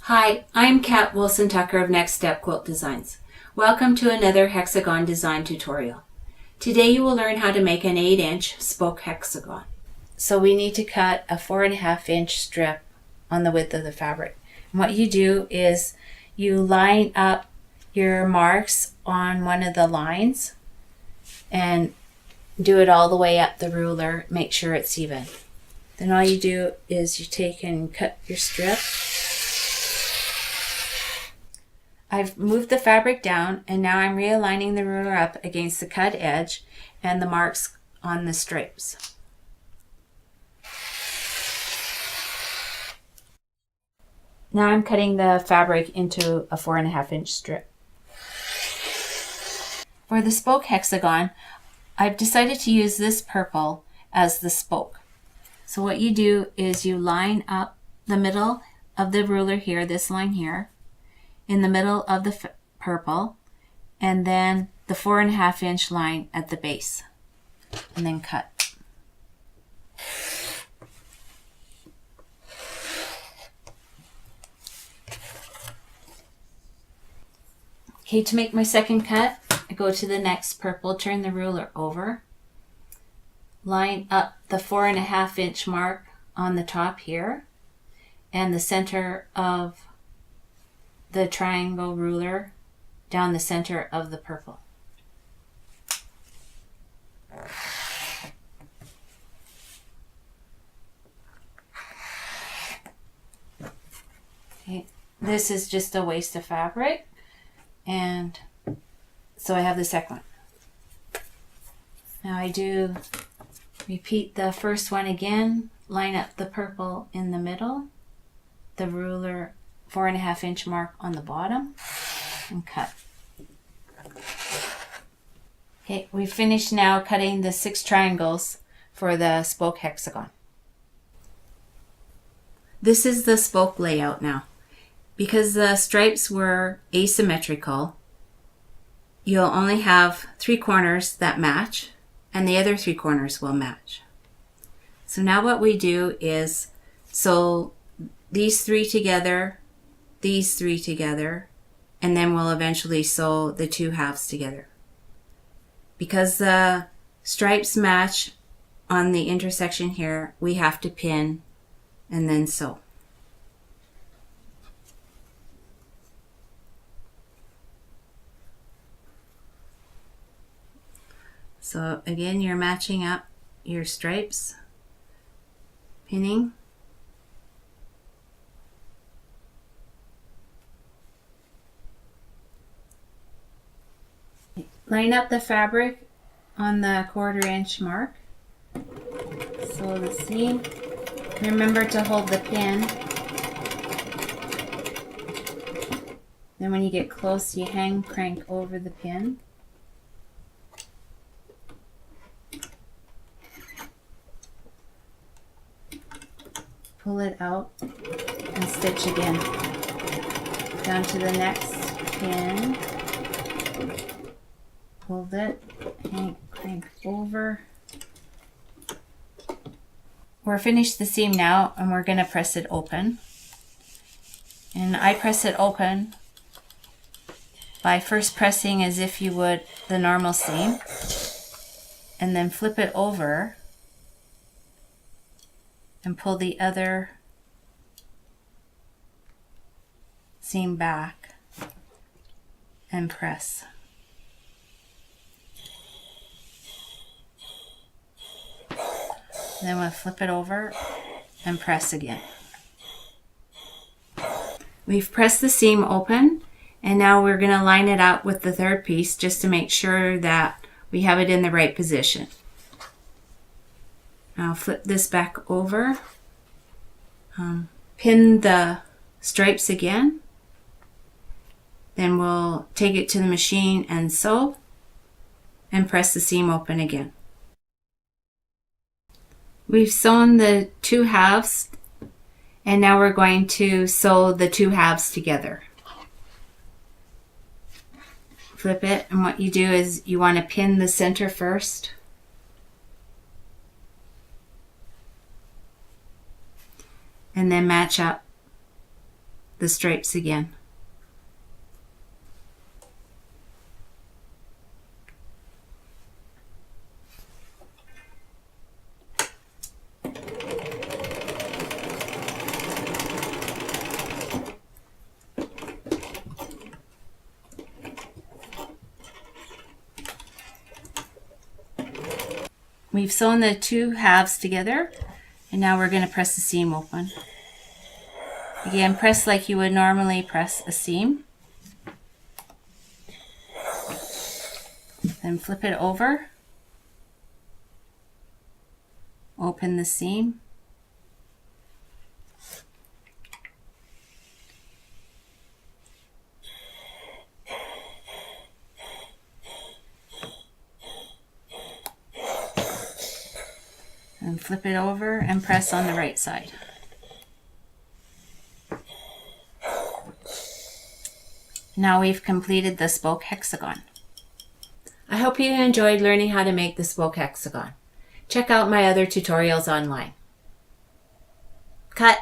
Hi, I'm Kat Wilson-Tucker of Next Step Quilt Designs. Welcome to another hexagon design tutorial. Today you will learn how to make an 8-inch spoke hexagon. So we need to cut a 4.5-inch strip on the width of the fabric. And what you do is you line up your marks on one of the lines and do it all the way up the ruler. Make sure it's even. Then all you do is you take and cut your strip. I've moved the fabric down and now I'm realigning the ruler up against the cut edge and the marks on the stripes. Now I'm cutting the fabric into a 4.5-inch strip. For the spoke hexagon, I've decided to use this purple as the spoke. So what you do is you line up the middle of the ruler here, this line here, in the middle of the purple, and then the 4.5-inch line at the base, and then cut. Okay, to make my second cut, I go to the next purple, turn the ruler over, line up the 4.5-inch mark on the top here, and the center of the triangle ruler down the center of the purple. Okay, this is just a waste of fabric, and so I have the second one. Now I do repeat the first one again, line up the purple in the middle, the ruler 4.5-inch mark on the bottom, and cut. Okay, we finished now cutting the 6 triangles for the spoke hexagon. This is the spoke layout now. Because the stripes were asymmetrical, you'll only have 3 corners that match, and the other 3 corners will match. So now what we do is sew these 3 together, these 3 together, and then we'll eventually sew the 2 halves together. Because the stripes match on the intersection here, we have to pin and then sew. So again, you're matching up your stripes, pinning, line up the fabric on the 1/4-inch mark. Sew the seam. Remember to hold the pin. Then when you get close, you hang crank over the pin. Pull it out and stitch again. Down to the next pin. Hold it, hang crank over. We're finished the seam now and we're going to press it open. And I press it open by first pressing as if you would the normal seam, and then flip it over and pull the other seam back and press. Then we'll flip it over and press again. We've pressed the seam open, and now we're going to line it up with the 3rd piece just to make sure that we have it in the right position. I'll flip this back over, pin the stripes again, then we'll take it to the machine and sew and press the seam open again. We've sewn the 2 halves, and now we're going to sew the 2 halves together. Flip it, and what you do is you want to pin the center first. And then match up the the stripes again. We've sewn the two halves together, and now we're going to press the seam open. Again, press like you would normally press a seam. Then flip it over. Open the seam. And flip it over and press on the right side. Now we've completed the spoke hexagon. I hope you enjoyed learning how to make the spoke hexagon. Check out my other tutorials online. Cut!